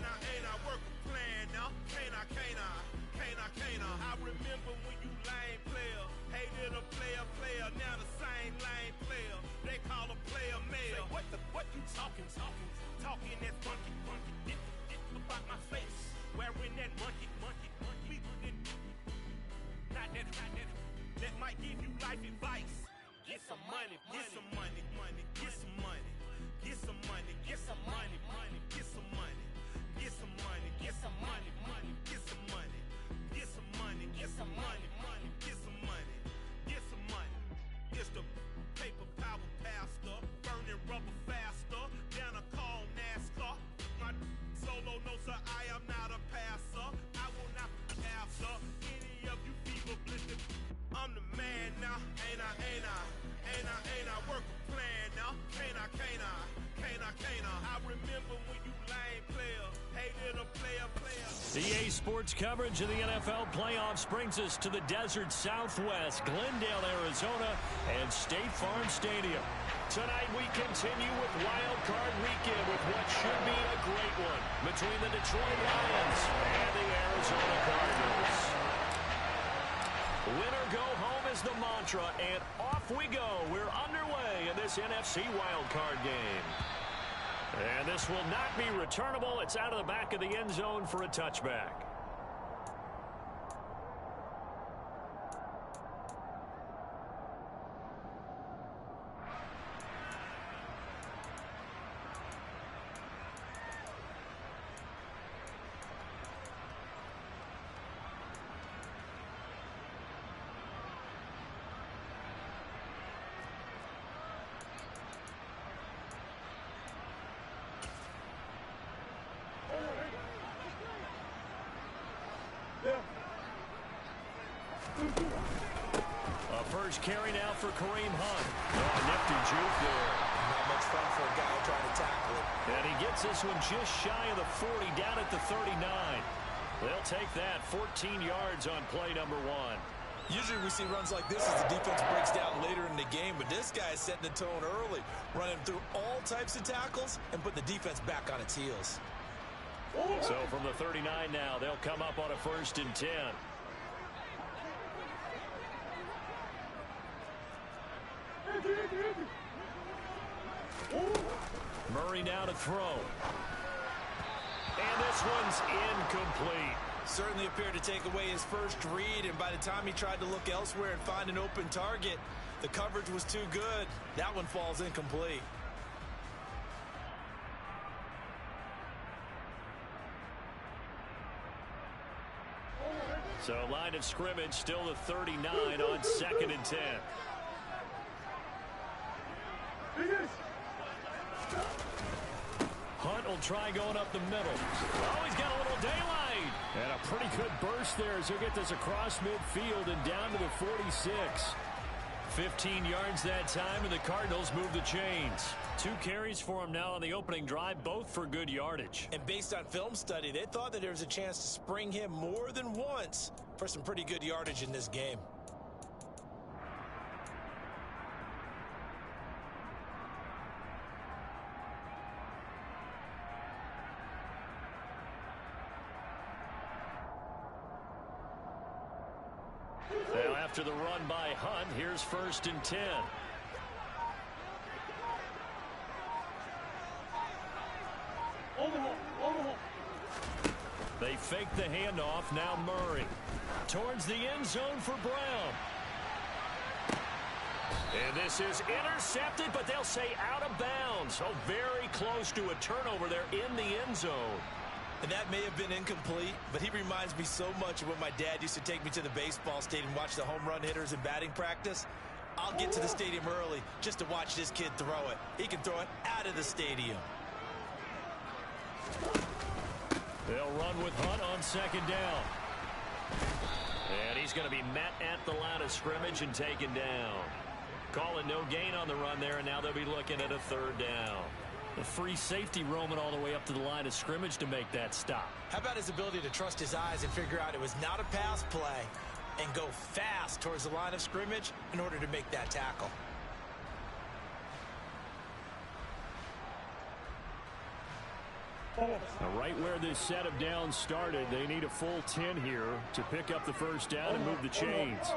ain't I work a plan now? Can't I? I remember when you lame player, hated a player, now the same lame player. They call a player mayor. What you talking that funky, get about my face. Wearing that monkey, not that, that might give you life advice. Get some money, get some money, get some money, get some money, get some money, get some money, get some money, get some money, get some money, get some money, get some money, get some money, get some money. It's the paper power pastor, burning rubber faster, down a call NASCAR. My solo no sir, I am not a passer. I will not answer any of you fever blistered. I'm the man now, ain't I? Work a plan now, can't I? I remember when you lame player, hated a player. EA Sports coverage of the NFL playoffs brings us to the desert Southwest, Glendale, Arizona, and State Farm Stadium. Tonight we continue with Wild Card Weekend with what should be a great one between the Detroit Lions and the Arizona Cardinals. Winner go home is the mantra, and off we go. We're underway in this NFC wildcard game. And this will not be returnable. It's out of the back of the end zone for a touchback. First carry now for Kareem Hunt. Nifty juke there. Not much fun for a guy trying to tackle it. And he gets this one just shy of the 40, down at the 39. They'll take that 14 yards on play number one. Usually we see runs like this as the defense breaks down later in the game, but this guy is setting the tone early, running through all types of tackles and putting the defense back on its heels. So from the 39 now, they'll come up on a 1st and 10. Murray now to throw. And this one's incomplete. Certainly appeared to take away his first read, and by the time he tried to look elsewhere and find an open target, the coverage was too good. That one falls incomplete. So line of scrimmage still the 39 on 2nd and 10. Hunt will try going up the middle. Oh, he's got a little daylight. And a pretty good burst there as he'll get this across midfield and down to the 46. 15 yards that time, and the Cardinals move the chains. 2 carries for him now on the opening drive, both for good yardage. And based on film study, they thought that there was a chance to spring him more than once for some pretty good yardage in this game. Now after the run by Hunt, here's 1st and 10. They fake the handoff. Now Murray towards the end zone for Brown. And this is intercepted, but they'll say out of bounds. So very close to a turnover there in the end zone. And that may have been incomplete, but he reminds me so much of when my dad used to take me to the baseball stadium and watch the home run hitters in batting practice. I'll get to the stadium early just to watch this kid throw it. He can throw it out of the stadium. They'll run with Hunt on 2nd down. And he's going to be met at the line of scrimmage and taken down. Calling no gain on the run there, and now they'll be looking at a 3rd down. The free safety roaming all the way up to the line of scrimmage to make that stop. How about his ability to trust his eyes and figure out it was not a pass play and go fast towards the line of scrimmage in order to make that tackle? Right where this set of downs started, they need a full 10 here to pick up the first down and move the chains.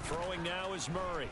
Throwing now is Murray.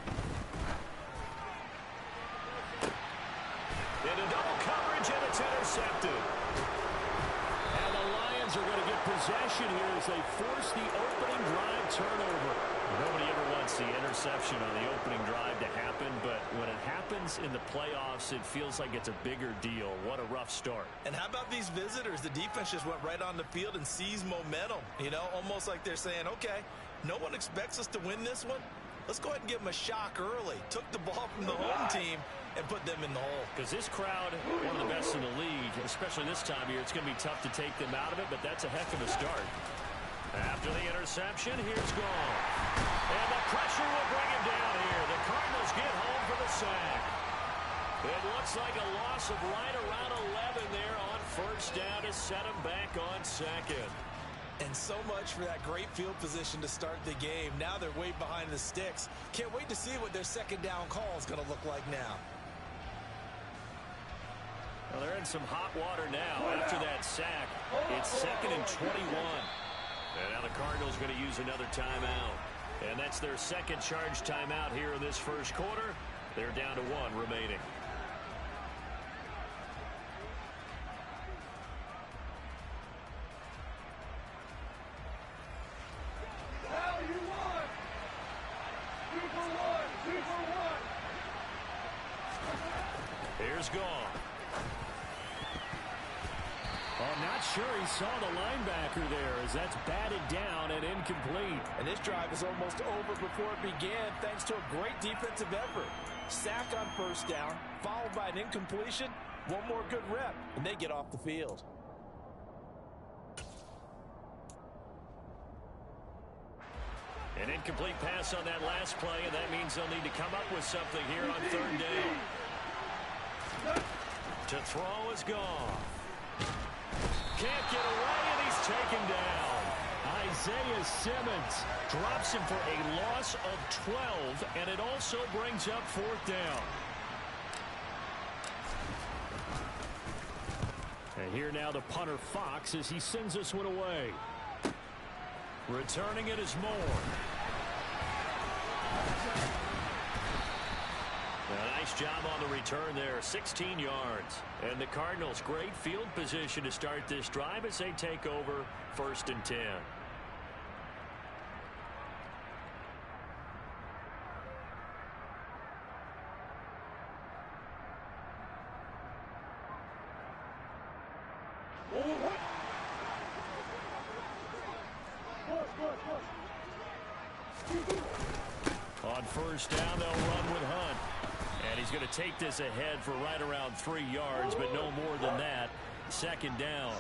Into double coverage, and it's intercepted. And the Lions are going to get possession here as they force the opening drive turnover. Nobody ever wants the interception on the opening drive to happen, but when it happens in the playoffs, it feels like it's a bigger deal. What a rough start. And how about these visitors? The defense just went right on the field and seized momentum. You know, almost like they're saying, okay, no one expects us to win this one. Let's go ahead and give them a shock early. Took the ball from the home team and put them in the hole. Because this crowd, one of the best in the league, especially this time of year, it's going to be tough to take them out of it, but that's a heck of a start. After the interception, here's Gall. And the pressure will bring him down here. The Cardinals get home for the sack. It looks like a loss of right around 11 there on first down to set him back on second. And so much for that great field position to start the game. Now they're way behind the sticks. Can't wait to see what their second down call is going to look like now. Well, they're in some hot water now after that sack. It's 2nd and 21. And now the Cardinals going to use another timeout. And that's their second charge timeout here in this first quarter. They're down to 1 remaining. Here's Gall. I'm not sure he saw the linebacker there as that's batted down and incomplete. And this drive is almost over before it began thanks to a great defensive effort. Sack on first down, followed by an incompletion. One more good rep, and they get off the field. An incomplete pass on that last play, and that means they'll need to come up with something here on third down. To throw is Gall. Can't get away, and he's taken down. Isaiah Simmons drops him for a loss of 12, and it also brings up fourth down. And here now the punter Fox as he sends this one away. Returning it is Moore. A nice job on the return there, 16 yards. And the Cardinals, great field position to start this drive as they take over 1st and 10. On first down, they'll run with Hunt. And he's going to take this ahead for right around 3 yards, but no more than that. 2nd down.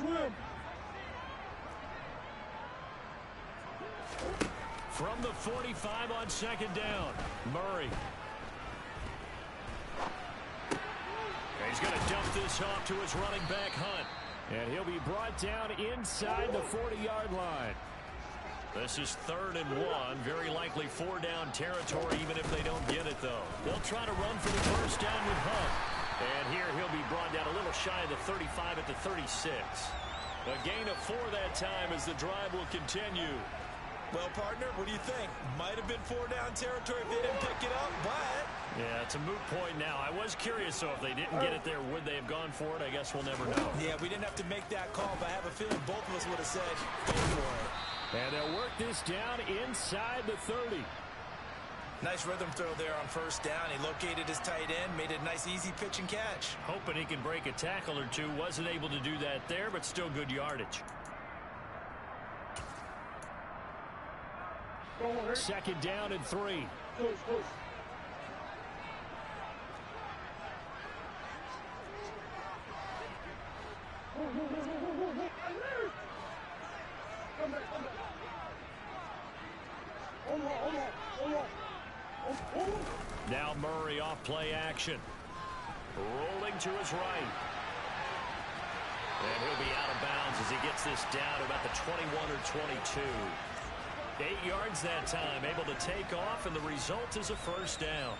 From the 45 on 2nd down, Murray. And he's going to dump this off to his running back, Hunt. And he'll be brought down inside the 40-yard line. This is 3rd and 1. Very likely 4-down territory, even if they don't get it, though. They'll try to run for the first down with Hunt. And here he'll be brought down a little shy of the 35 at the 36. A gain of 4 that time as the drive will continue. Well, partner, what do you think? Might have been 4-down territory if they didn't pick it up, but... Yeah, it's a moot point now. I was curious, though, if they didn't get it there, would they have gone for it? I guess we'll never know. Yeah, we didn't have to make that call, but I have a feeling both of us would have said, go for it. And they'll work this down inside the 30. Nice rhythm throw there on first down. He located his tight end, made a nice easy pitch and catch. Hoping he can break a tackle or two. Wasn't able to do that there, but still good yardage. 2nd down and 3. Now Murray off play action. Rolling to his right. And he'll be out of bounds as he gets this down to about the 21 or 22. 8 yards that time, able to take off, and the result is a first down.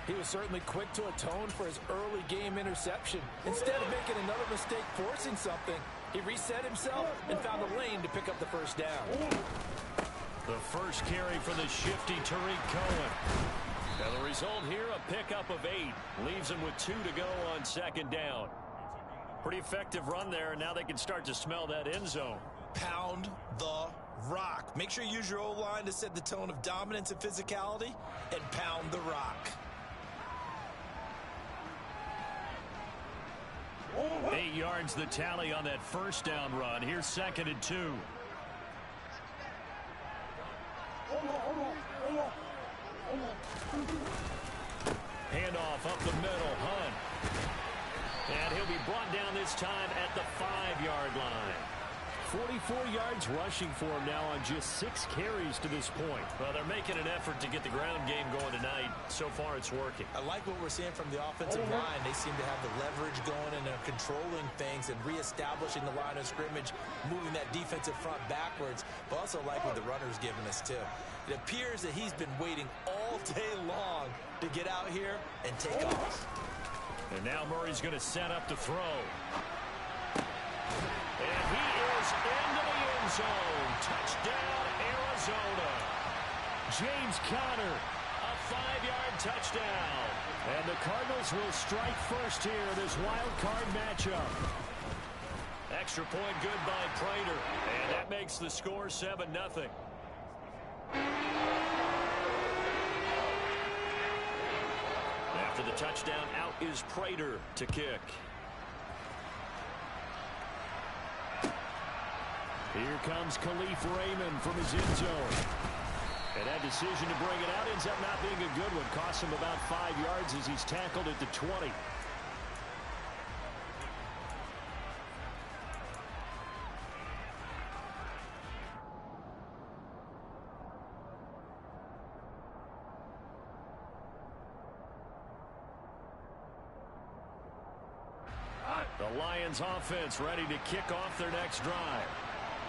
He was certainly quick to atone for his early game interception. Instead of making another mistake forcing something, he reset himself and found a lane to pick up the first down. The first carry for the shifty Tariq Cohen. And the result here, a pickup of 8. Leaves him with 2 to go on second down. Pretty effective run there, and now they can start to smell that end zone. Pound the rock. Make sure you use your O-line to set the tone of dominance and physicality, and pound the rock. 8 yards the tally on that first down run. Here's 2nd and 2. Handoff up the middle, Hunt. And he'll be brought down this time at the 5-yard line. 44 yards rushing for him now on just 6 carries to this point. Well, they're making an effort to get the ground game going tonight. So far, it's working. I like what we're seeing from the offensive line. They seem to have the leverage going and they're controlling things and reestablishing the line of scrimmage, moving that defensive front backwards. But also like what the runner's giving us, too. It appears that he's been waiting all day long to get out here and take off. And now Murray's going to set up to throw. And he is into the end zone. Touchdown, Arizona. James Conner, a 5-yard touchdown. And the Cardinals will strike first here in this wild card matchup. Extra point good by Prater. And that makes the score 7-0. After the touchdown, out is Prater to kick. Here comes Khalif Raymond from his end zone. And that decision to bring it out ends up not being a good one. Costs him about 5 yards as he's tackled at the 20. The Lions offense ready to kick off their next drive.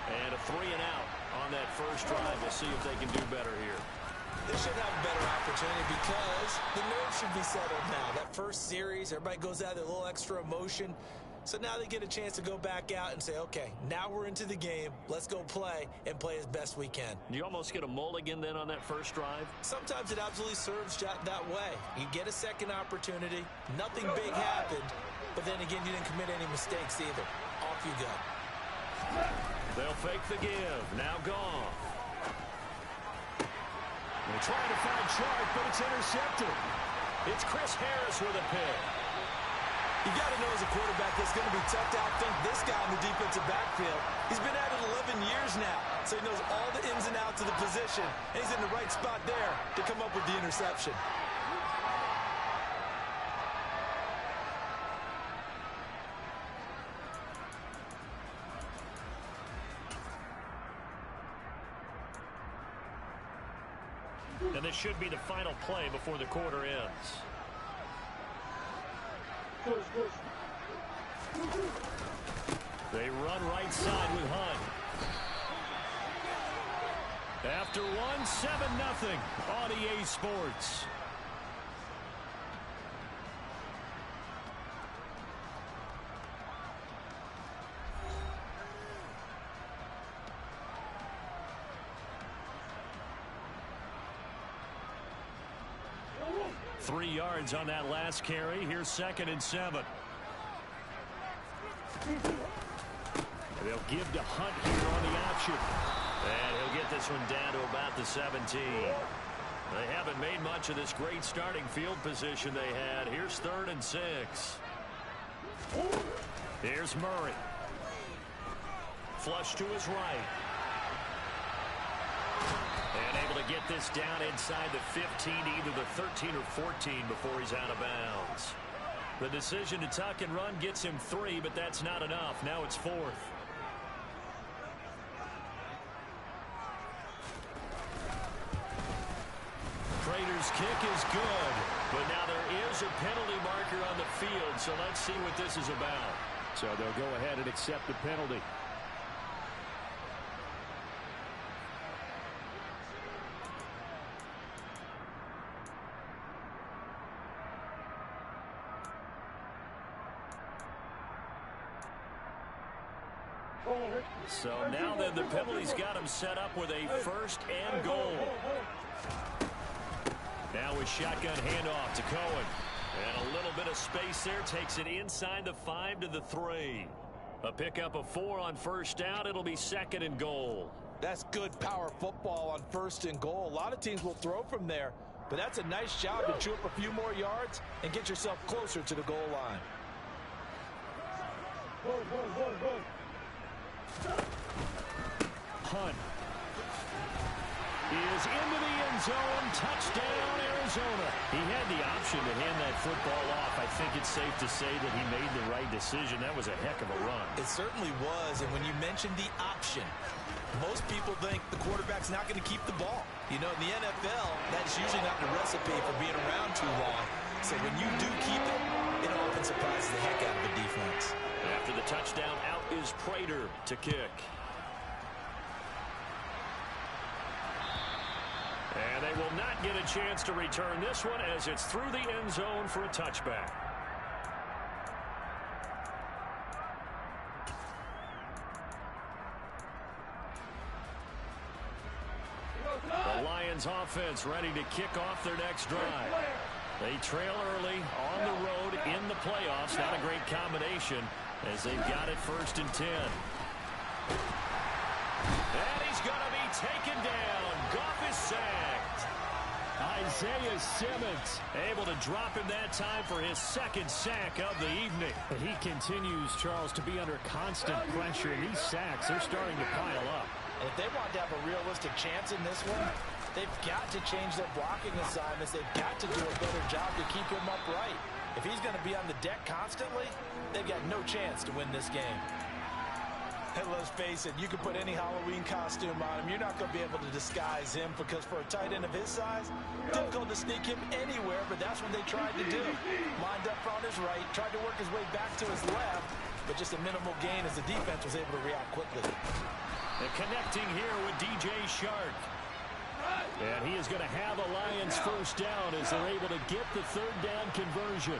And a 3-and-out on that first drive. We'll see if they can do better here. They should have a better opportunity because the nerves should be settled now. That first series, everybody goes out with a little extra emotion. So now they get a chance to go back out and say, okay, now we're into the game. Let's go play and play as best we can. You almost get a mulligan then on that first drive? Sometimes it absolutely serves that way. You get a second opportunity. Nothing big happened. But then again, you didn't commit any mistakes either. Off you go. They'll fake the give. Now gone. They're trying to find Chark, but it's intercepted. It's Chris Harris with a pick. You got to know as a quarterback it's going to be tough to outthink this guy in the defensive backfield. He's been at it 11 years now, so he knows all the ins and outs of the position. And he's in the right spot there to come up with the interception. And this should be the final play before the quarter ends. They run right side with Hunt. After one, 7-0 on EA Sports. Three yards on that last carry. Here's 2nd and 7. They'll give to Hunt here on the option. And he'll get this one down to about the 17. They haven't made much of this great starting field position they had. Here's 3rd and 6. Here's Murray. Flush to his right. And able to get this down inside the 15, either the 13 or 14 before he's out of bounds. The decision to tuck and run gets him 3, but that's not enough. Now it's 4th. Prater's kick is good, but now there is a penalty marker on the field, so let's see what this is about. So they'll go ahead and accept the penalty. So now then, the penalty's got him set up with a 1st and goal. Now with shotgun handoff to Cohen. And a little bit of space there, takes it inside the 5 to the 3. A pickup of 4 on 1st down. It'll be 2nd and goal. That's good power football on 1st and goal. A lot of teams will throw from there, but that's a nice job to chew up a few more yards and get yourself closer to the goal line. Hunt is into the end zone. Touchdown, Arizona. He had the option to hand that football off. I think it's safe to say that he made the right decision. That was a heck of a run. It certainly was, and when you mentioned the option, most people think the quarterback's not going to keep the ball. You know, in the NFL, that's usually not the recipe for being around too long. So when you do keep it, it often surprises the heck out of the defense. After the touchdown, out is Prater to kick. And they will not get a chance to return this one as it's through the end zone for a touchback. The Lions offense ready to kick off their next drive. They trail early on the road in the playoffs. Not a great combination as they've got it 1st and 10. And he's going to be taken down. Goff is sacked. Isaiah Simmons able to drop him that time for his 2nd sack of the evening. But he continues, Charles, to be under constant pressure. These sacks, they're starting to pile up. And if they want to have a realistic chance in this one, they've got to change their blocking assignments. They've got to do a better job to keep him upright. If he's going to be on the deck constantly, they've got no chance to win this game. And let's face it, you can put any Halloween costume on him. You're not going to be able to disguise him because for a tight end of his size, difficult to sneak him anywhere, but that's what they tried to do. Lined up on his right, tried to work his way back to his left, but just a minimal gain as the defense was able to react quickly. And connecting here with DJ Shark. And he is going to have a Lions 1st down as they're able to get the 3rd down conversion.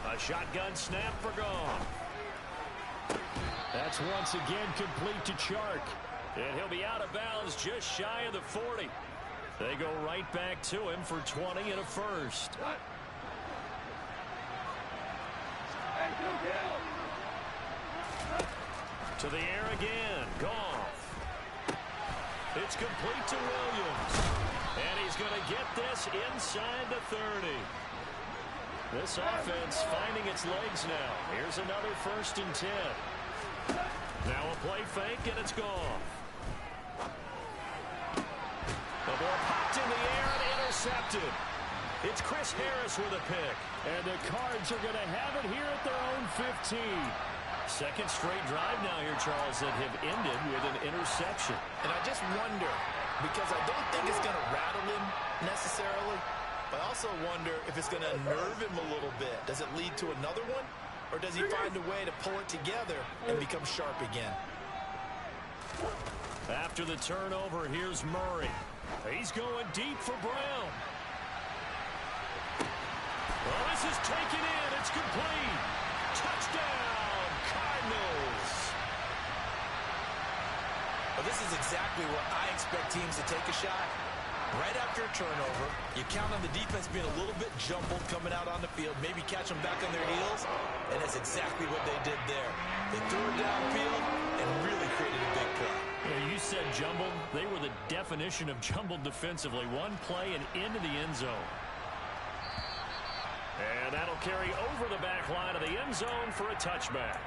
A shotgun snap for Goff. That's once again complete to Chark. And he'll be out of bounds just shy of the 40. They go right back to him for 20 and a 1st. To the air again. Goff. It's complete to Williams. And he's going to get this inside the 30. This offense finding its legs now. Here's another 1st and 10. Now a play fake, and it's Goff. The ball popped in the air and intercepted. It's Chris Harris with a pick. And the Cards are going to have it here at their own 15. 2nd straight drive now here, Charles, that have ended with an interception. And I just wonder, because I don't think it's going to rattle him necessarily, but I also wonder if it's going to unnerve him a little bit. Does it lead to another one? Or does he find a way to pull it together and become sharp again? After the turnover, here's Murray. He's going deep for Brown. Well, this is taken in. It's complete. Touchdown, Cardinals. Well, this is exactly what I expect teams to take a shot. Right after a turnover, you count on the defense being a little bit jumbled coming out on the field, maybe catch them back on their heels, and that's exactly what they did there. They threw it downfield and really created a big play. Yeah, you said jumbled. They were the definition of jumbled defensively. One play and into the end zone. And that'll carry over the back line of the end zone for a touchback.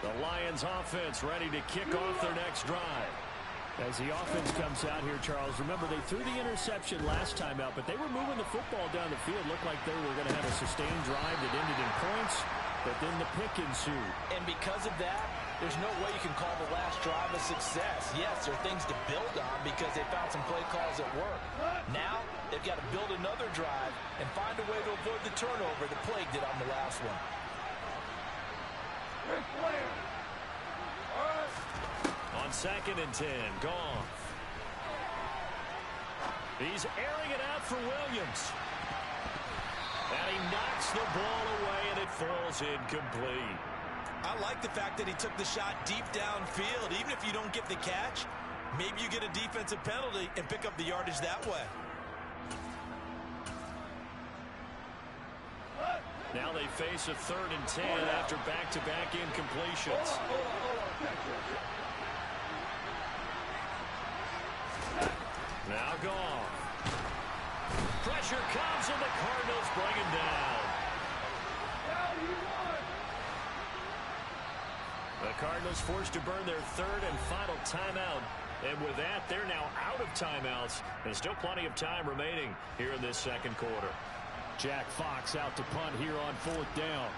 The Lions offense ready to kick off their next drive. As the offense comes out here, Charles, remember they threw the interception last time out, but they were moving the football down the field. Looked like they were going to have a sustained drive that ended in points, but then the pick ensued. And because of that, there's no way you can call the last drive a success. Yes, there are things to build on because they found some play calls that work. Now, they've got to build another drive and find a way to avoid the turnover that plagued it on the last one. On 2nd and 10, Goff. He's airing it out for Williams. And he knocks the ball away, and it falls incomplete. I like the fact that he took the shot deep downfield. Even if you don't get the catch, maybe you get a defensive penalty and pick up the yardage that way. Now they face a 3rd and 10 after back-to-back incompletions. Now gone. Pressure comes, and the Cardinals bring him down. The Cardinals forced to burn their 3rd and final timeout. And with that, they're now out of timeouts. There's still plenty of time remaining here in this second quarter. Jack Fox out to punt here on 4th down.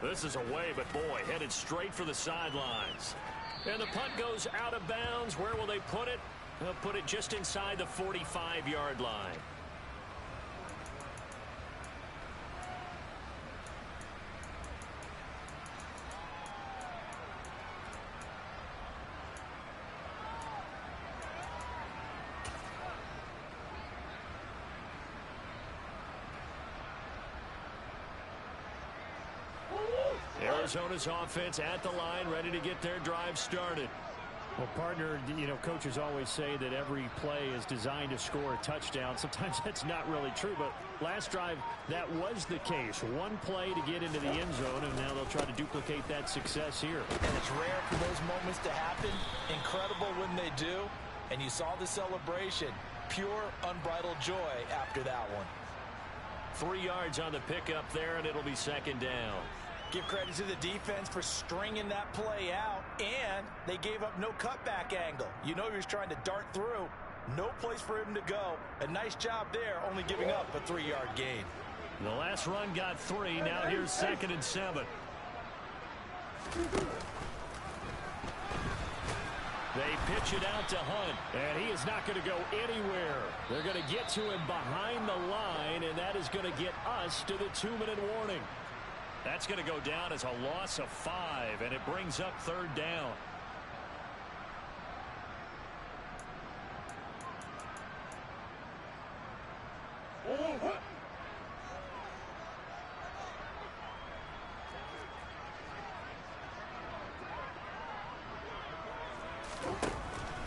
This is away, but boy, headed straight for the sidelines. And the punt goes out of bounds. Where will they put it? They'll put it just inside the 45-yard line. Arizona's offense at the line, ready to get their drive started. Well, partner, coaches always say that every play is designed to score a touchdown. Sometimes that's not really true, but last drive, that was the case. One play to get into the end zone, and now they'll try to duplicate that success here. And it's rare for those moments to happen. Incredible when they do. And you saw the celebration. Pure, unbridled joy after that one. 3 yards on the pickup there, and it'll be 2nd down. Give credit to the defense for stringing that play out, and they gave up no cutback angle. You know he was trying to dart through. No place for him to go. A nice job there, only giving up a 3-yard gain. The last run got 3. Now here's 2nd and 7. They pitch it out to Hunt, and he is not going to go anywhere. They're going to get to him behind the line, and that is going to get us to the 2-minute warning. That's going to go down as a loss of 5, and it brings up 3rd down.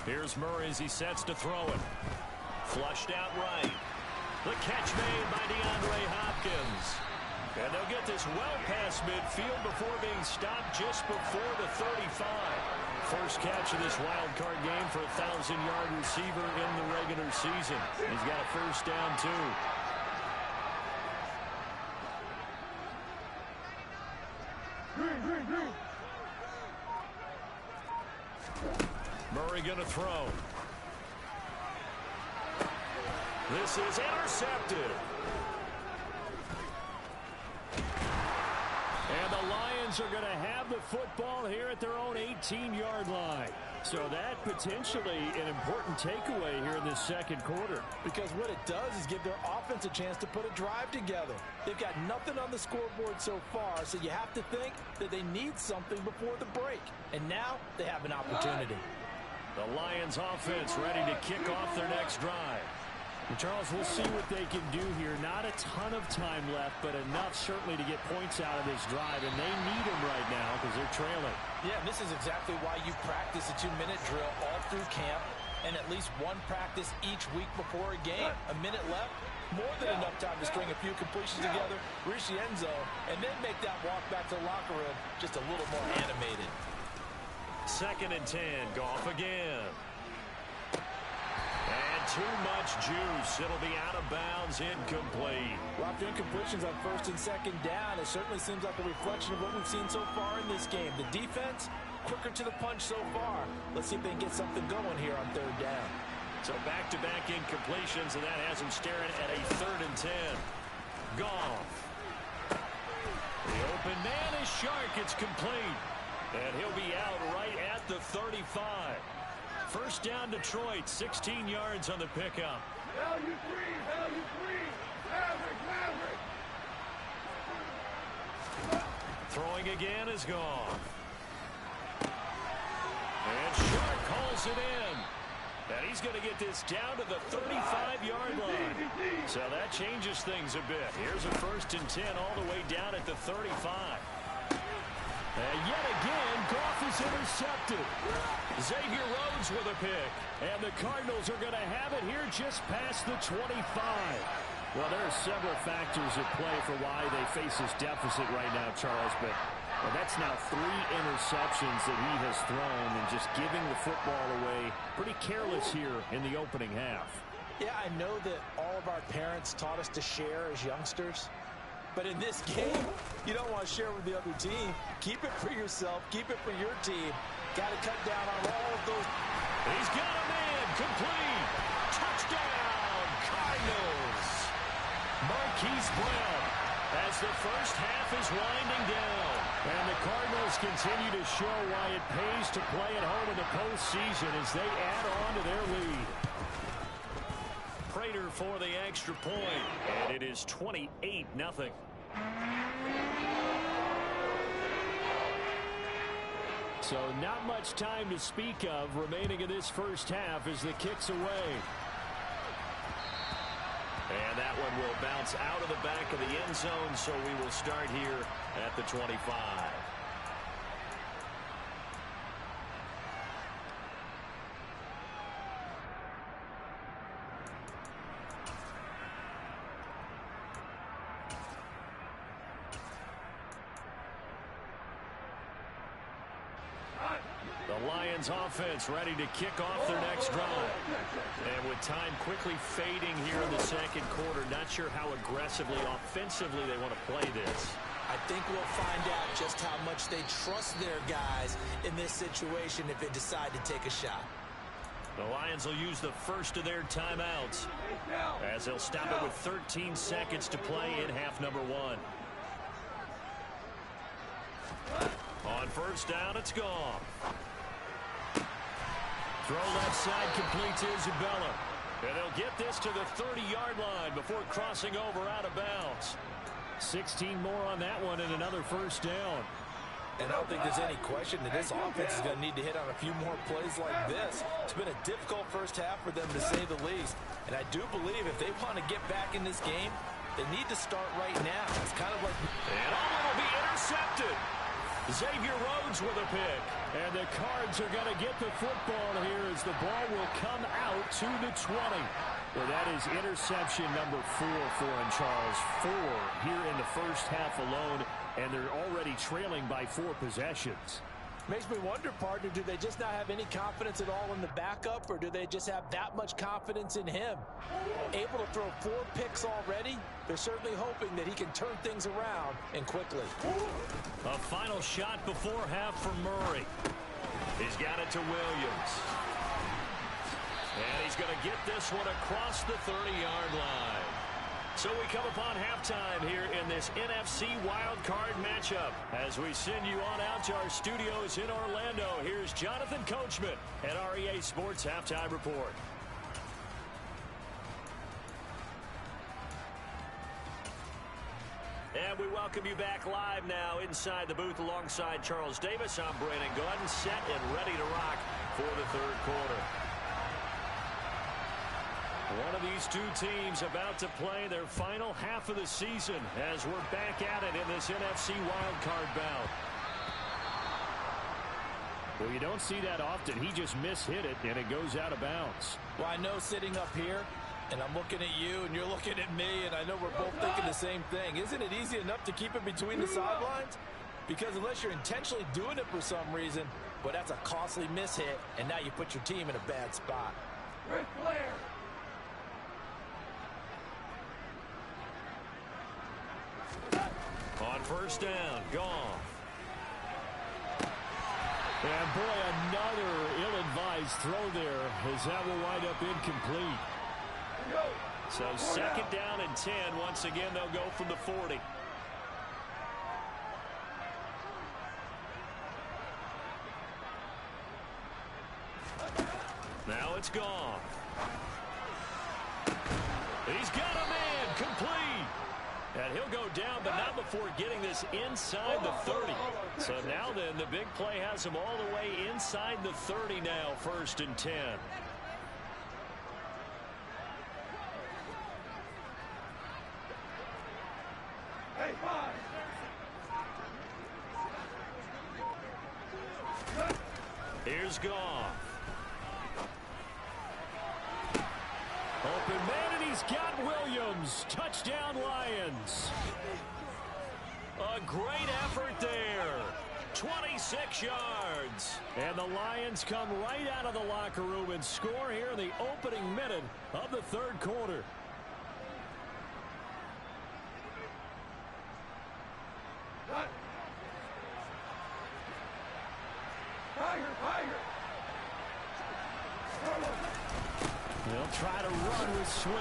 Here's Murray as he sets to throw it. Flushed out right. The catch made by DeAndre Hopkins. And they'll get this well past midfield before being stopped just before the 35. First catch of this wild card game for a 1,000-yard receiver in the regular season. He's got a 1st down, too. Murray going to throw. This is intercepted. And the Lions are going to have the football here at their own 18-yard line. So that potentially an important takeaway here in this second quarter. Because what it does is give their offense a chance to put a drive together. They've got nothing on the scoreboard so far, so you have to think that they need something before the break. And now they have an opportunity. The Lions offense ready to kick off their next drive. And Charles, we'll see what they can do here. Not a ton of time left, but enough certainly to get points out of this drive, and they need them right now because they're trailing. Yeah, this is exactly why you practice a 2-minute drill all through camp and at least one practice each week before a game. A minute left, more than enough time to string a few completions together, reach the end zone, and then make that walk back to the locker room just a little more animated. 2nd and 10, Goff again. And too much juice. It'll be out of bounds, incomplete. After incompletions on 1st and 2nd down, it certainly seems like a reflection of what we've seen so far in this game. The defense, quicker to the punch so far. Let's see if they can get something going here on 3rd down. So back-to-back incompletions, and that has them staring at a 3rd and 10. Goff. The open man is Shark. It's complete. And he'll be out right at the 35. 1st down, Detroit, 16 yards on the pickup. Throwing again is gone. And Shark calls drills it in. And he's going to get this down to the 35-yard line. So that changes things a bit. Here's a 1st and 10 all the way down at the 35. And yet again, Goff is intercepted. Xavier Rhodes with a pick. And the Cardinals are going to have it here just past the 25. Well, there are several factors at play for why they face this deficit right now, Charles, but that's now 3 interceptions that he has thrown and just giving the football away. Pretty careless here in the opening half. Yeah, I know that all of our parents taught us to share as youngsters. But in this game, you don't want to share with the other team. Keep it for yourself. Keep it for your team. Got to cut down on all of those. He's got a man. Complete. Touchdown, Cardinals. Marquise Brown as the first half is winding down. And the Cardinals continue to show why it pays to play at home in the postseason as they add on to their lead. Prater for the extra point, and it is 28-0. So not much time to speak of remaining in this first half as the kick's away. And that one will bounce out of the back of the end zone, so we will start here at the 25. The Lions offense ready to kick off their next drive. And with time quickly fading here in the second quarter, not sure how aggressively, offensively they want to play this. I think we'll find out just how much they trust their guys in this situation if they decide to take a shot. The Lions will use the first of their timeouts as they'll stop it with 13 seconds to play in half number 1. On first down, it's gone. Throw left side complete to Isabella. And they'll get this to the 30-yard line before crossing over out of bounds. 16 more on that one and another first down. And I don't think there's any question that this offense is going to need to hit on a few more plays like this. It's been a difficult first half for them, to say the least. And I do believe if they want to get back in this game, they need to start right now. It's kind of like... And all will be intercepted. Xavier Rhodes with a pick. And the Cards are going to get the football here as the ball will come out to the 20. Well, that is interception number 4 for him, Charles. 4 here in the first half alone, and they're already trailing by 4 possessions. Makes me wonder, partner, do they just not have any confidence at all in the backup, or do they just have that much confidence in him? Able to throw 4 picks already? They're certainly hoping that he can turn things around and quickly. A final shot before half for Murray. He's got it to Williams. And he's going to get this one across the 30-yard line. So we come upon halftime here in this NFC wildcard matchup. As we send you on out to our studios in Orlando, here's Jonathan Coachman at REA Sports Halftime Report. And we welcome you back live now inside the booth alongside Charles Davis. I'm Brandon Gaudin, set and ready to rock for the third quarter. One of these two teams about to play their final half of the season as we're back at it in this NFC wildcard bout. Well, you don't see that often. He just mishit it, and it goes out of bounds. Well, I know sitting up here, and I'm looking at you, and you're looking at me, and I know we're both thinking the same thing. Isn't it easy enough to keep it between the sidelines? Because unless you're intentionally doing it for some reason, well, that's a costly mishit, and now you put your team in a bad spot. Red flare. On first down, gone. And boy, another ill-advised throw there as that will wind up incomplete. So second down and 10. Once again, they'll go from the 40. Now it's gone. He's got a man complete. And he'll go down, but not before getting this inside the 30. So now then, the big play has him all the way inside the 30 now, 1st and 10. Here's Goff. Open man, and he's got Williams. Touchdown, Lions. A great effort there. 26 yards. And the Lions come right out of the locker room and score here in the opening minute of the 3rd quarter. They'll try to run with Swift.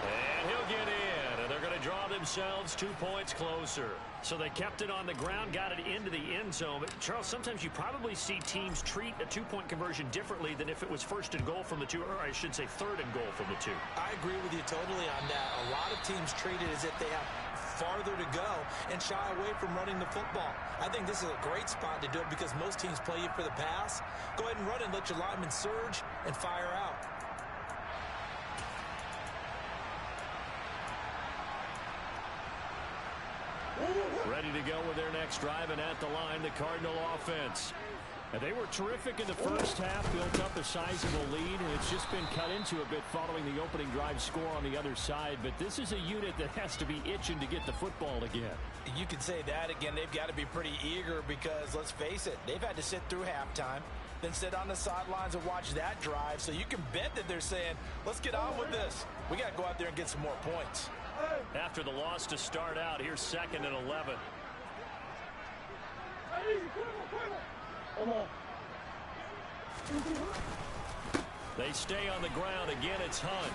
And he'll get in. And they're going to draw themselves 2 points closer. So they kept it on the ground, got it into the end zone. But, Charles, sometimes you probably see teams treat a 2-point conversion differently than if it was 1st and goal from the 2, or I should say 3rd and goal from the 2. I agree with you totally on that. A lot of teams treat it as if they have farther to go and shy away from running the football. I think this is a great spot to do it because most teams play you for the pass. Go ahead and run and let your linemen surge and fire out. Ready to go with their next drive, and at the line, the Cardinal offense. And they were terrific in the first half, built up a sizable lead, and it's just been cut into a bit following the opening drive score on the other side. But this is a unit that has to be itching to get the football again. You could say that again. They've got to be pretty eager because, let's face it, they've had to sit through halftime, then sit on the sidelines and watch that drive. So you can bet that they're saying, let's get on with this. We got to go out there and get some more points. After the loss to start out, here's 2nd and 11. They stay on the ground. Again, it's Hunt.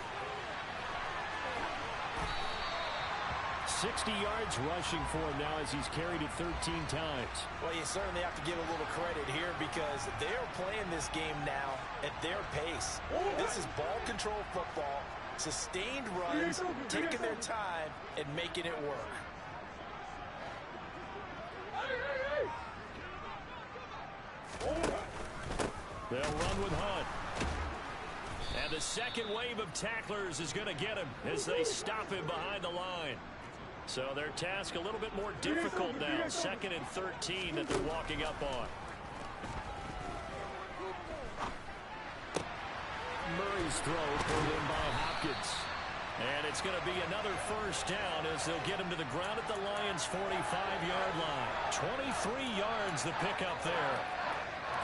60 yards rushing for him now as he's carried it 13 times. Well, you certainly have to give a little credit here because they're playing this game now at their pace. This is ball control football, sustained runs, taking their time and making it work. They'll run with Hunt. And the second wave of tacklers is going to get him as they stop him behind the line. So their task a little bit more difficult now. 2nd and 13 that they're walking up on. Murray's throw pulled in by Hopkins. And it's going to be another first down as they'll get him to the ground at the Lions' 45-yard line. 23 yards the pickup there.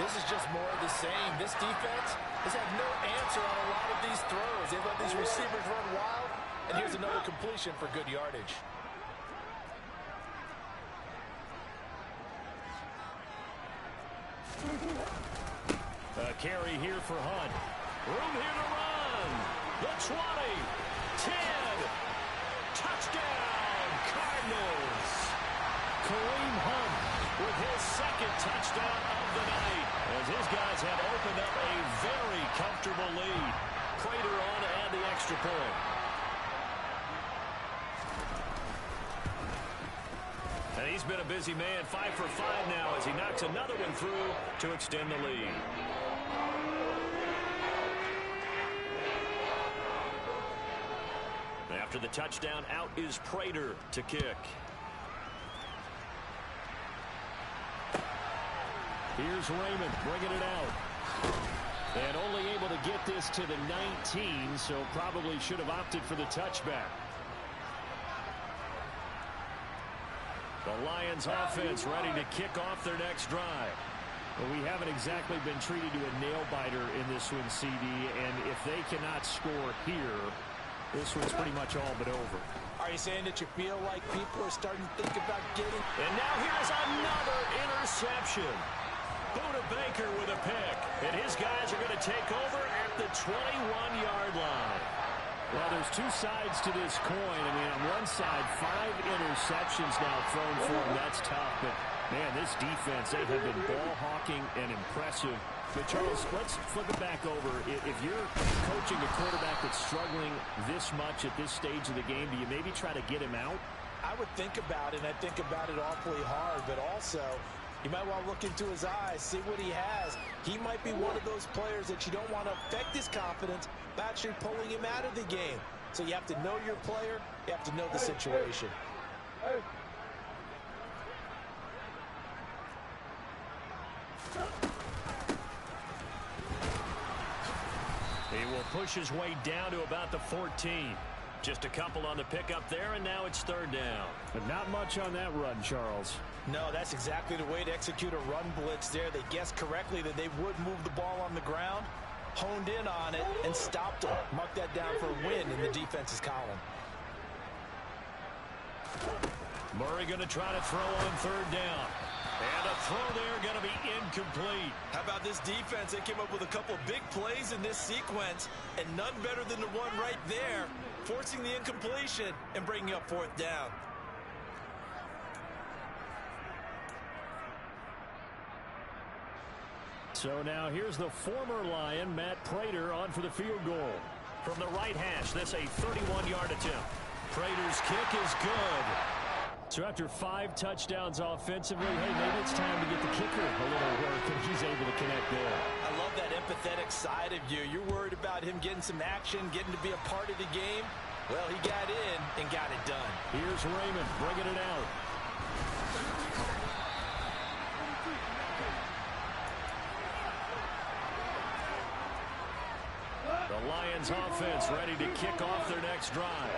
This is just more of the same. This defense has had no answer on a lot of these throws. They've let these receivers run wild, and here's another completion for good yardage. A carry here for Hunt. Room here to run. The 20, 10, touchdown, Cardinals. Kareem Hunt with his 2nd touchdown of the night as his guys have opened up a very comfortable lead. Prater on to add the extra point. And he's been a busy man, 5 for 5 now as he knocks another one through to extend the lead. After the touchdown, out is Prater to kick. Here's Raymond bringing it out. And only able to get this to the 19, so probably should have opted for the touchback. The Lions offense ready to kick off their next drive. Well, we haven't exactly been treated to a nail-biter in this one, CD, and if they cannot score here, this one's pretty much all but over. Are you saying that you feel like people are starting to think about getting... And now here's another interception. Buda Baker with a pick, and his guys are going to take over at the 21-yard line. Well, there's two sides to this coin. I mean, on one side, 5 interceptions now thrown for him. That's tough, but, man, this defense, they have been ball-hawking and impressive. But, Charles, let's flip it back over. If you're coaching a quarterback that's struggling this much at this stage of the game, do you maybe try to get him out? I would think about it, and I think about it awfully hard, but also you might want to look into his eyes, see what he has. He might be one of those players that you don't want to affect his confidence by actually pulling him out of the game. So you have to know your player. You have to know the situation. He will push his way down to about the 14. Just a couple on the pickup there, and now it's third down. But not much on that run, Charles. No, that's exactly the way to execute a run blitz there. They guessed correctly that they would move the ball on the ground, honed in on it, and stopped them. Mark that down for a win in the defense's column. Murray going to try to throw on third down. And a throw there going to be incomplete. How about this defense? They came up with a couple big plays in this sequence, and none better than the one right there, forcing the incompletion and bringing up fourth down. So now here's the former Lion, Matt Prater, on for the field goal. From the right hash, this a 31-yard attempt. Prater's kick is good. So after 5 touchdowns offensively, hey, maybe it's time to get the kicker a little work, and he's able to connect there. I love that empathetic side of you. You're worried about him getting some action, getting to be a part of the game. Well, he got in and got it done. Here's Raymond bringing it out. The Lions offense ready to kick off their next drive.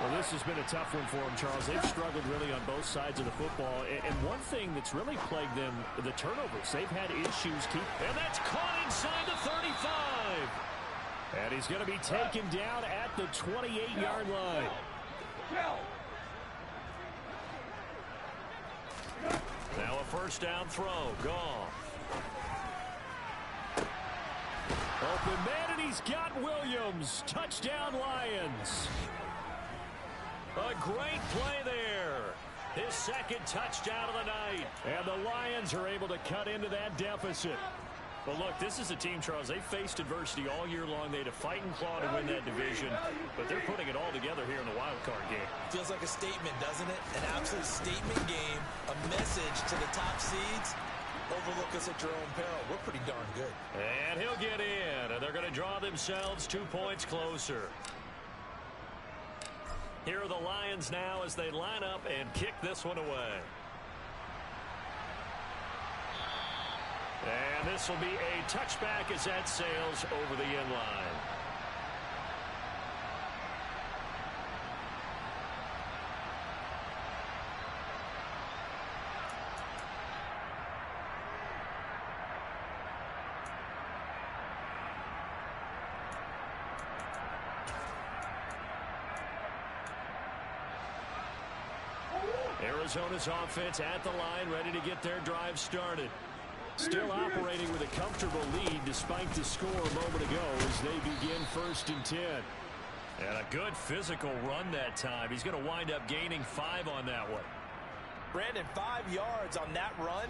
Well, this has been a tough one for them, Charles. They've struggled really on both sides of the football. And one thing that's really plagued them, the turnovers. They've had issues And that's caught inside the 35. And he's going to be taken down at the 28-yard line. Now a first down throw. Gone. Open man, and he's got Williams. Touchdown, Lions. A great play there. His second touchdown of the night. And the Lions are able to cut into that deficit. Well, look, this is a team, Charles. They faced adversity all year long. They had to fight and claw to win that division, but they're putting it all together here in the wild card game. Feels like a statement, doesn't it? An absolute statement game, a message to the top seeds. Overlook us at your own peril. We're pretty darn good. And he'll get in, and they're going to draw themselves 2 points closer. Here are the Lions now as they line up and kick this one away. And this will be a touchback as that sails over the end line. Arizona's offense at the line, ready to get their drive started. Still operating with a comfortable lead despite the score a moment ago as they begin 1st and 10. And a good physical run that time. He's going to wind up gaining 5 on that one. Brandon, 5 yards on that run.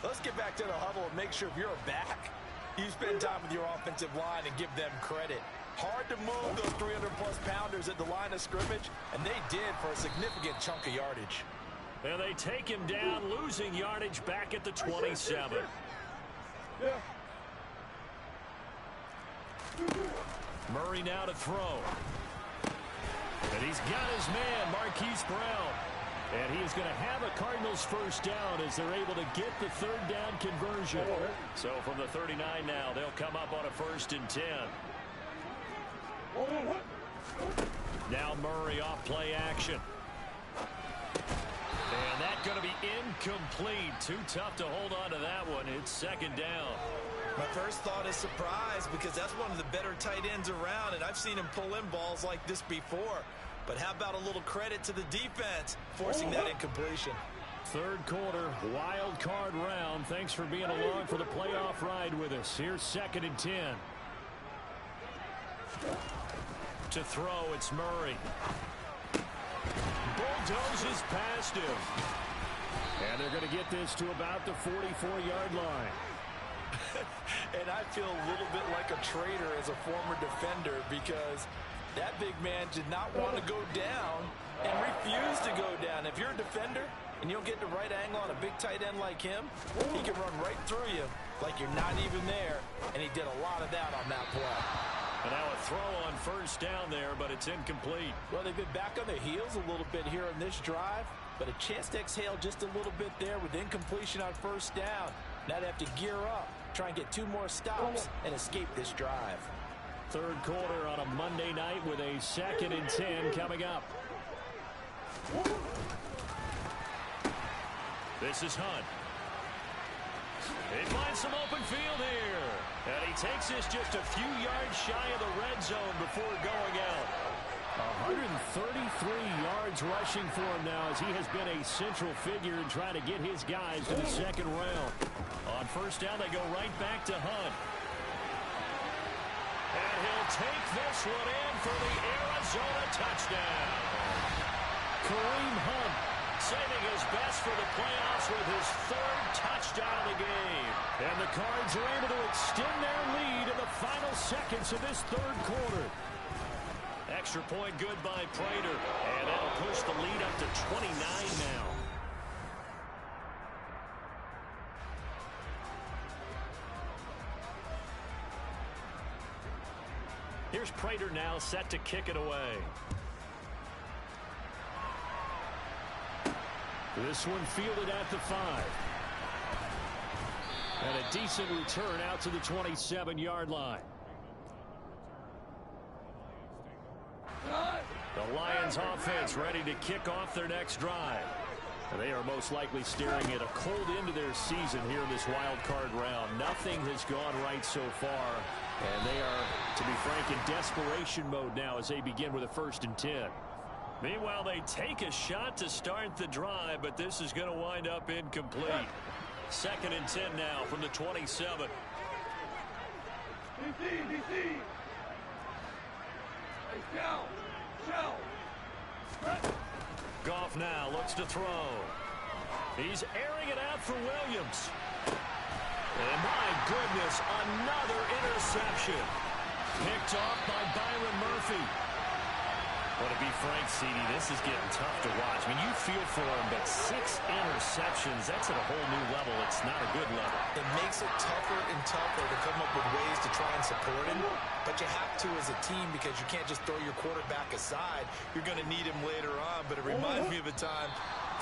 Let's get back to the huddle and make sure if you're a back, you spend time with your offensive line and give them credit. Hard to move those 300-plus pounders at the line of scrimmage, and they did for a significant chunk of yardage. And they take him down, losing yardage back at the 27. Murray now to throw. And he's got his man, Marquise Brown. And he is going to have a Cardinals first down as they're able to get the third down conversion. So from the 39 now, they'll come up on a 1st and 10. Now Murray off play action. And that's going to be incomplete. Too tough to hold on to that one. It's 2nd down. My first thought is surprise because that's one of the better tight ends around, and I've seen him pull in balls like this before. But how about a little credit to the defense forcing that incompletion? 3rd quarter, wild card round. Thanks for being along for the playoff ride with us. Here's 2nd and 10. To throw, it's Murray. Bulldozes past him. And they're going to get this to about the 44-yard line. And I feel a little bit like a traitor as a former defender because That big man did not want to go down and refused to go down. If you're a defender and you don't get the right angle on a big tight end like him, he can run right through you like you're not even there, and he did a lot of that on that play. And now a throw on first down there, but it's incomplete. Well, they've been back on their heels a little bit here on this drive, but a chance to exhale just a little bit there with incompletion on first down. Now they have to gear up, try and get 2 more stops, and escape this drive. Third quarter on a Monday night with a 2nd and 10 coming up. This is Hunt. He finds some open field here. And he takes this just a few yards shy of the red zone before going out. 133 yards rushing for him now as he has been a central figure in trying to get his guys to the second round. On first down, they go right back to Hunt. And he'll take this one in for the Arizona touchdown. Kareem Hunt saving his best for the playoffs with his 3rd touchdown of the game. And the Cards are able to extend their lead in the final seconds of this 3rd quarter. Extra point good by Prater. And that'll push the lead up to 29 now. Here's Prater now set to kick it away. This one fielded at the 5. And a decent return out to the 27-yard line. The Lions offense ready to kick off their next drive. They are most likely staring at a cold end to their season here in this wild card round. Nothing has gone right so far. And they are, to be frank, in desperation mode now as they begin with a 1st and 10. Meanwhile, they take a shot to start the drive, but this is going to wind up incomplete. 2nd and 10 now from the 27. Goff now looks to throw. He's airing it out for Williams. And my goodness, another interception. Picked off by Byron Murphy. Well, to be frank, CD, this is getting tough to watch. I mean, you feel for him, but 6 interceptions, that's at a whole new level. It's not a good level. It makes it tougher and tougher to come up with ways to try and support him. But you have to as a team because you can't just throw your quarterback aside. You're going to need him later on. But it reminds me of a time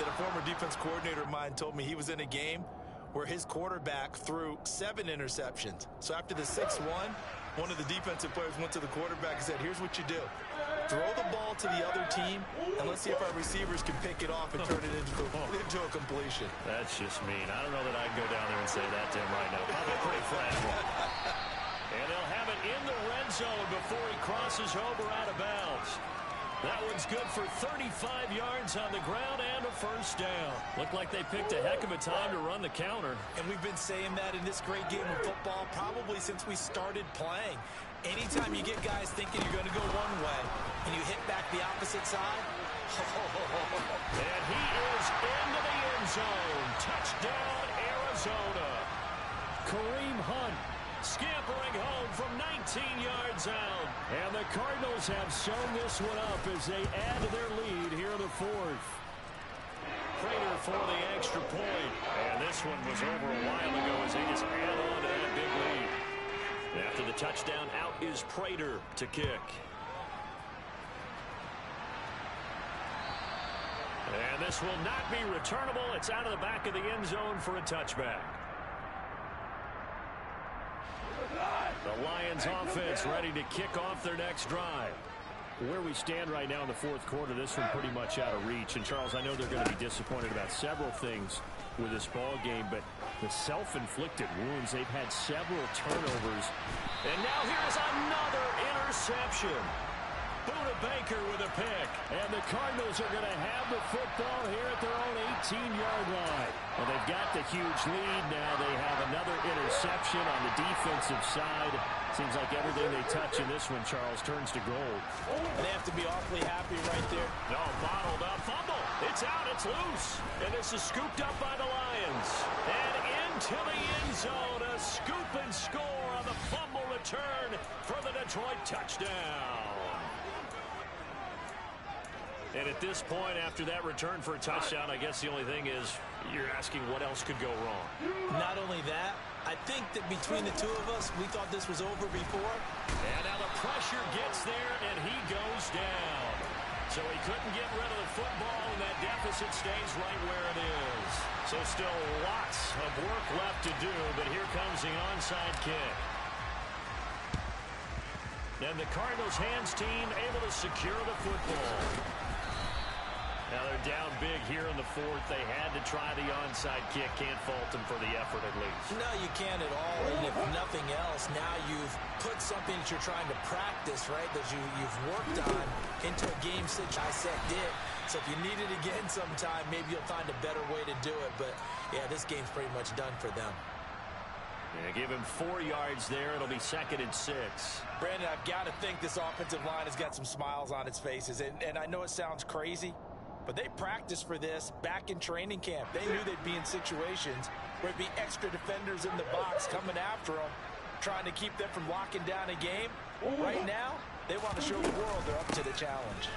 that a former defense coordinator of mine told me he was in a game where his quarterback threw 7 interceptions. So after the 6-1, one of the defensive players went to the quarterback and said, here's what you do. Throw the ball to the other team, and let's see if our receivers can pick it off and turn it into a completion. That's just mean. I don't know that I can go down there and say that to him right now. Probably pretty flattering. And they'll have it in the red zone before he crosses over out of bounds. That one's good for 35 yards on the ground and a 1st down. Looked like they picked a heck of a time to run the counter. And we've been saying that in this great game of football probably since we started playing. Anytime you get guys thinking you're going to go one way and you hit back the opposite side. And he is into the end zone. Touchdown, Arizona. Kareem Hunt scampering home from 19 yards out. And the Cardinals have sewn this one up as they add to their lead here in the 4th. Prater for the extra point. And this one was over a while ago as they just add on to that big lead. After the touchdown, out is Prater to kick. And this will not be returnable. It's out of the back of the end zone for a touchback. The Lions offense ready to kick off their next drive. Where we stand right now in the 4th quarter, this one pretty much out of reach. And, Charles, I know they're going to be disappointed about several things with this ball game, but the self-inflicted wounds, they've had several turnovers. And now here's another interception. Buda Baker with a pick. And the Cardinals are going to have the football here at their own 18-yard line. Well, they've got the huge lead now. They have another interception on the defensive side. Seems like everything they touch in this one, Charles, turns to gold. They have to be awfully happy right there. No, bottled up. Fumble. It's out. It's loose. And this is scooped up by the Lions. And into the end zone. A scoop and score on the fumble return for the Detroit touchdown. And at this point, after that return for a touchdown, I guess the only thing is you're asking what else could go wrong. Not only that, I think that between the two of us, we thought this was over before. And now the pressure gets there, and he goes down. So he couldn't get rid of the football, and that deficit stays right where it is. So still lots of work left to do, but here comes the onside kick. And the Cardinals hands team able to secure the football. Now they're down big here in the fourth. They had to try the onside kick. Can't fault them for the effort at least. No, you can't at all. And if nothing else, now you've put something that you're trying to practice, right, that you've worked on into a game situation. Dissect it. So if you need it again sometime, maybe you'll find a better way to do it. But, yeah, this game's pretty much done for them. Yeah, give him 4 yards there. It'll be 2nd and 6. Brandon, I've got to think this offensive line has got some smiles on its faces. And I know it sounds crazy, but they practiced for this back in training camp. They knew they'd be in situations where it'd be extra defenders in the box coming after them, trying to keep them from locking down a game. Right now, they want to show the world they're up to the challenge.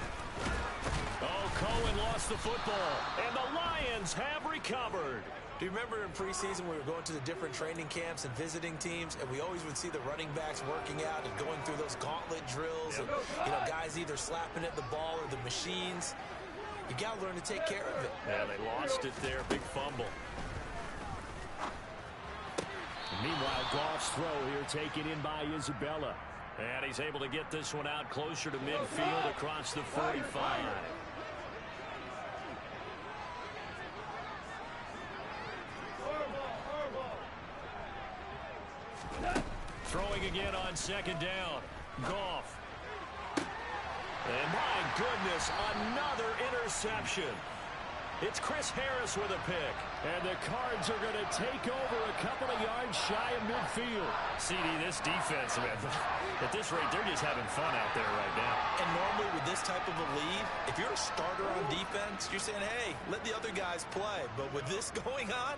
Oh, Cohen lost the football, and the Lions have recovered. Do you remember in preseason we were going to the different training camps and visiting teams, and we always would see the running backs working out and going through those gauntlet drills, and guys either slapping at the ball or the machines. You got to learn to take care of it. Yeah, they lost it there. Big fumble. Meanwhile, Goff's throw here taken in by Isabella. And he's able to get this one out closer to midfield across the 45. Throwing again on 2nd down. Goff. And my goodness, another interception. It's Chris Harris with a pick. And the Cards are going to take over a couple of yards shy of midfield. CD, this defense, man, at this rate, they're just having fun out there right now. And normally with this type of a lead, if you're a starter on defense, you're saying, hey, let the other guys play. But with this going on,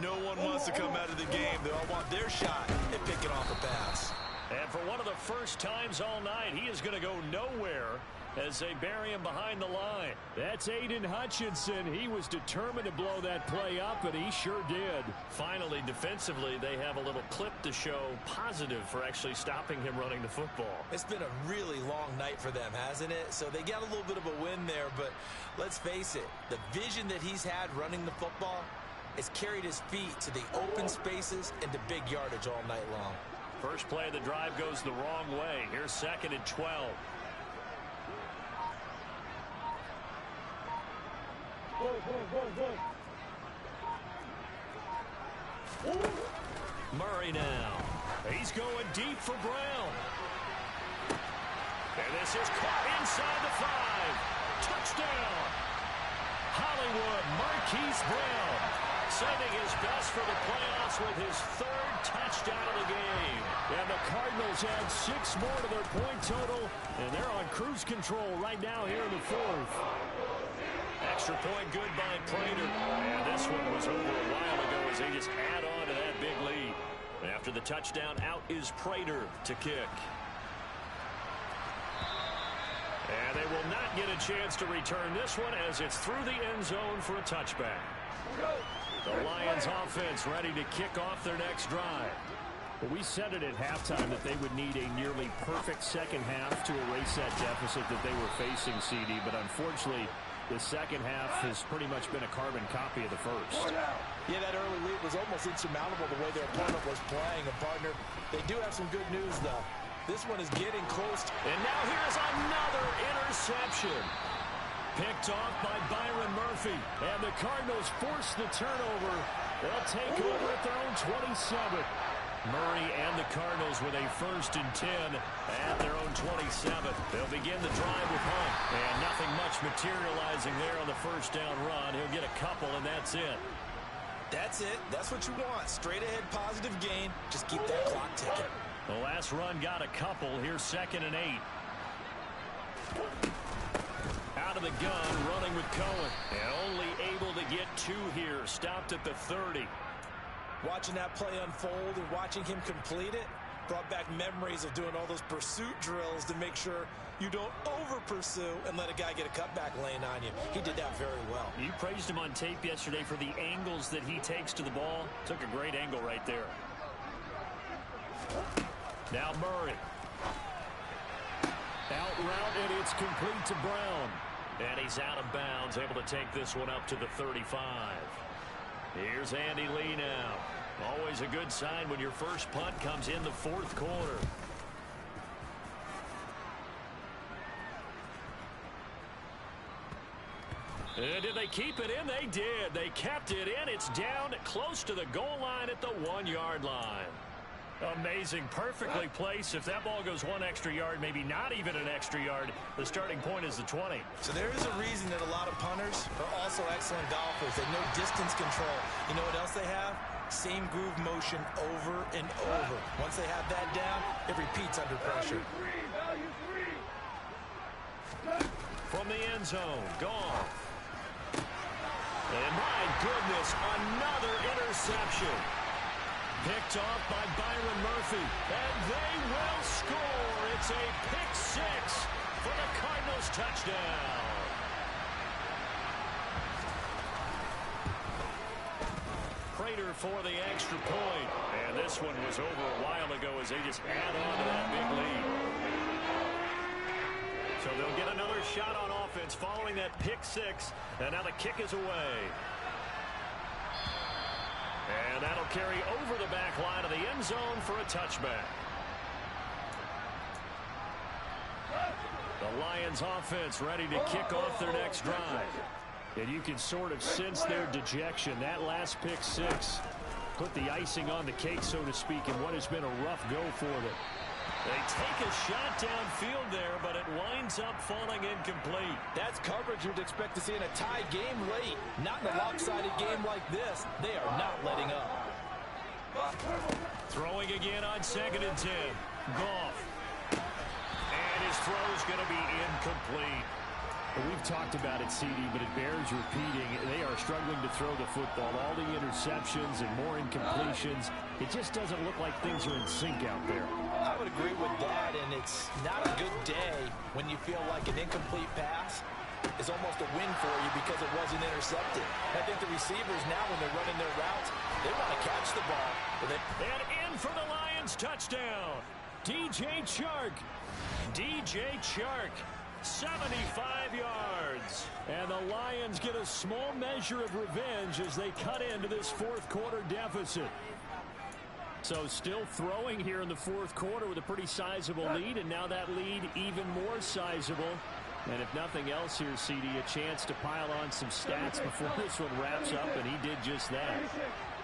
no one wants to come out of the game. They all want their shot at picking off a pass. And for one of the first times all night, he is going to go nowhere as they bury him behind the line. That's Aiden Hutchinson. He was determined to blow that play up, and he sure did. Finally, defensively, they have a little clip to show positive for actually stopping him running the football. It's been a really long night for them, hasn't it? So they got a little bit of a win there, but let's face it, the vision that he's had running the football has carried his feet to the open spaces and to big yardage all night long. First play of the drive goes the wrong way. Here's 2nd and 12. Murray now. He's going deep for Brown. And this is caught inside the 5. Touchdown. Hollywood Marquise Brown sending his best for the playoffs with his 3rd touchdown of the game. And the Cardinals add 6 more to their point total, and they're on cruise control right now here in the 4th. Extra point good by Prater. And this one was over a while ago as they just add on to that big lead. After the touchdown, out is Prater to kick. And they will not get a chance to return this one as it's through the end zone for a touchback. The Lions offense ready to kick off their next drive. Well, we said it at halftime that they would need a nearly perfect second half to erase that deficit that they were facing, CD, but unfortunately, the second half has pretty much been a carbon copy of the first. Yeah, that early lead was almost insurmountable the way their opponent was playing. And, partner, they do have some good news, though. This one is getting close. And now here's another interception. Picked off by Byron Murphy. And the Cardinals force the turnover. They'll take over at their own 27. Murray and the Cardinals with a 1st and 10 at their own 27. They'll begin the drive with Hunt. And nothing much materializing there on the first down run. He'll get a couple, and that's it. That's it. That's what you want. Straight ahead positive gain. Just keep that clock ticking. The last run got a couple. Here's 2nd and 8. Out of the gun, running with Cohen. And only able to get 2 here. Stopped at the 30. Watching that play unfold and watching him complete it, Brought back memories of doing all those pursuit drills to make sure you don't over-pursue and let a guy get a cutback lane on you. He did that very well. You praised him on tape yesterday for the angles that he takes to the ball. Took a great angle right there. Now Murray. Out route, and it's complete to Brown. And he's out of bounds, able to take this one up to the 35. Here's Andy Lee now. Always a good sign when your first punt comes in the fourth quarter. And did they keep it in? They did. They kept it in. It's down close to the goal line at the 1-yard line. Amazing. Perfectly placed. If that ball goes one extra yard, maybe not even an extra yard, the starting point is the 20. So there is a reason that a lot of punters are also excellent golfers. They know distance control. You know what else they have? Same groove motion over and over. Once they have that down, it repeats under pressure. From the end zone, Goff. And my goodness, another interception. Picked off by Byron Murphy. And they will score. It's a pick six for the Cardinals touchdown. Prater for the extra point. And this one was over a while ago as they just add on to that big lead. So they'll get another shot on offense following that pick six. And now the kick is away. And that'll carry over the back line of the end zone for a touchback. The Lions offense ready to kick off their next drive. And you can sort of sense their dejection. That last pick six put the icing on the cake, so to speak, in what has been a rough go for them. They take a shot downfield there, but it winds up falling incomplete. That's coverage you'd expect to see in a tie game late. Not in a lopsided game like this. They are not letting up. Throwing again on 2nd and 10. Goff. And his throw's going to be incomplete. Well, we've talked about it, CD, but it bears repeating. They are struggling to throw the football. All the interceptions and more incompletions. It just doesn't look like things are in sync out there. I would agree with that, and it's not a good day when you feel like an incomplete pass is almost a win for you because it wasn't intercepted. I think the receivers now, when they're running their routes, they want to catch the ball. And in for the Lions touchdown. DJ Chark. DJ Chark. 75 yards. And the Lions get a small measure of revenge as they cut into this fourth quarter deficit. So still throwing here in the fourth quarter with a pretty sizable lead, and now that lead even more sizable. And if nothing else here, CD, a chance to pile on some stats before this one wraps up, and he did just that.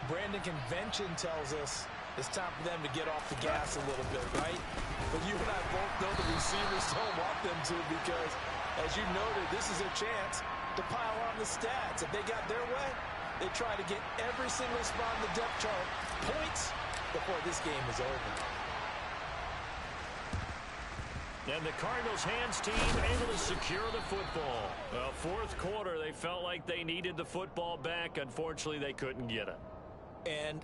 Brandon, convention tells us it's time for them to get off the gas a little bit, right? But you and I both know the receivers don't want them to, because, as you noted, this is a chance to pile on the stats. If they got their way, they try to get every single spot in the depth chart points before this game is over. And the Cardinals hands team able to secure the football. Well, fourth quarter, they felt like they needed the football back. Unfortunately, they couldn't get it. And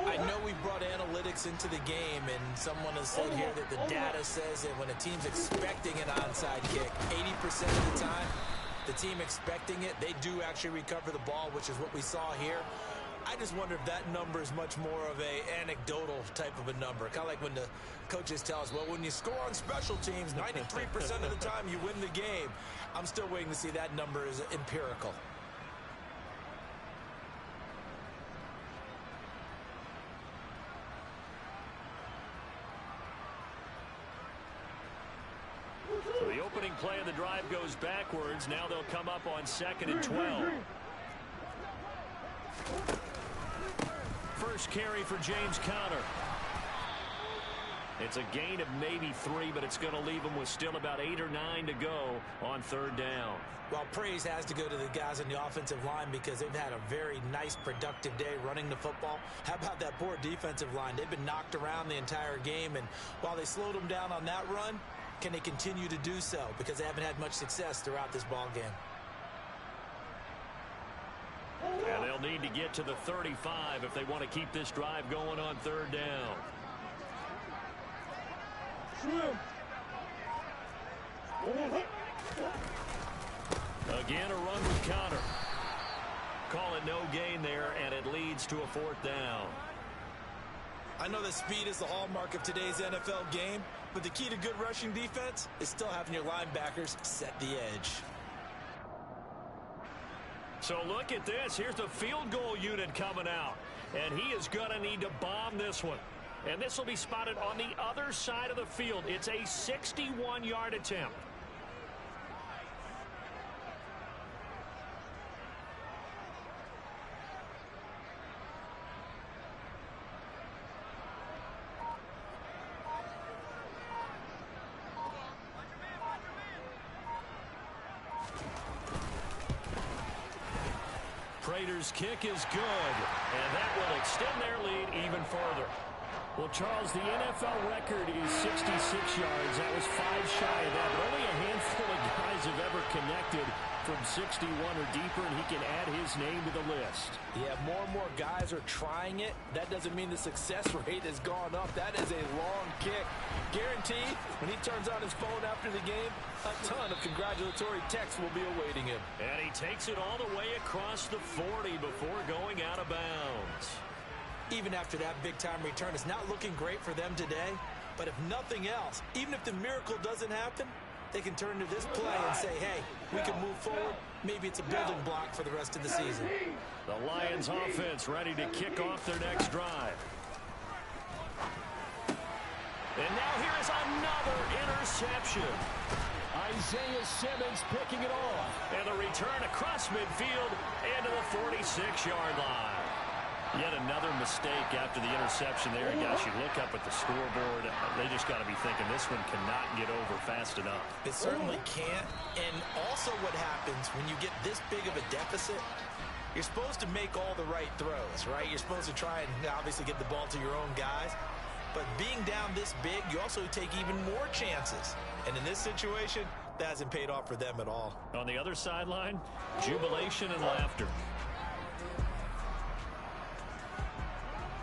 I know we brought analytics into the game, and someone has said here that the data says that when a team's expecting an onside kick, 80% of the time, the team expecting it, they do actually recover the ball, which is what we saw here. I just wonder if that number is much more of a anecdotal type of a number. Kind of like when the coaches tell us, well, when you score on special teams, 93% of the time you win the game. I'm still waiting to see that number is empirical. So the opening play of the drive goes backwards. Now they'll come up on 2nd and 12. First carry for James Conner. It's a gain of maybe 3, but it's going to leave them with still about 8 or 9 to go on 3rd down. Well, praise has to go to the guys on the offensive line because they've had a very nice, productive day running the football. How about that poor defensive line? They've been knocked around the entire game, and while they slowed them down on that run, can they continue to do so? Because they haven't had much success throughout this ball game. And they'll need to get to the 35 if they want to keep this drive going on 3rd down. Again, a run with Connor. Call it no gain there, and it leads to a 4th down. I know that speed is the hallmark of today's NFL game, but the key to good rushing defense is still having your linebackers set the edge. So look at this. Here's the field goal unit coming out, and he is going to need to bomb this one. And this will be spotted on the other side of the field. It's a 61-yard attempt. Prater's kick is good, and that will extend their lead even further. Well, Charles, the NFL record is 66 yards. That was 5 shy of that, but only a handful of guys have ever connected from 61 or deeper, and he can add his name to the list. Yeah, more and more guys are trying it. That doesn't mean the success rate has gone up. That is a long kick. Guaranteed, when he turns on his phone after the game, a ton of congratulatory texts will be awaiting him. And he takes it all the way across the 40 before going out of bounds. Even after that big-time return, it's not looking great for them today. But if nothing else, even if the miracle doesn't happen, they can turn to this play and say, hey, we can move forward. Maybe it's a building block for the rest of the season. The Lions offense ready to kick off their next drive. And now here is another interception. Isaiah Simmons picking it off. And the return across midfield and to the 46-yard line. Yet another mistake after the interception there. And guys, you look up at the scoreboard, they just got to be thinking this one cannot get over fast enough. It certainly can't. And also what happens when you get this big of a deficit, you're supposed to make all the right throws, right? You're supposed to try and obviously get the ball to your own guys. But being down this big, you also take even more chances. And in this situation, that hasn't paid off for them at all. On the other sideline, jubilation and laughter.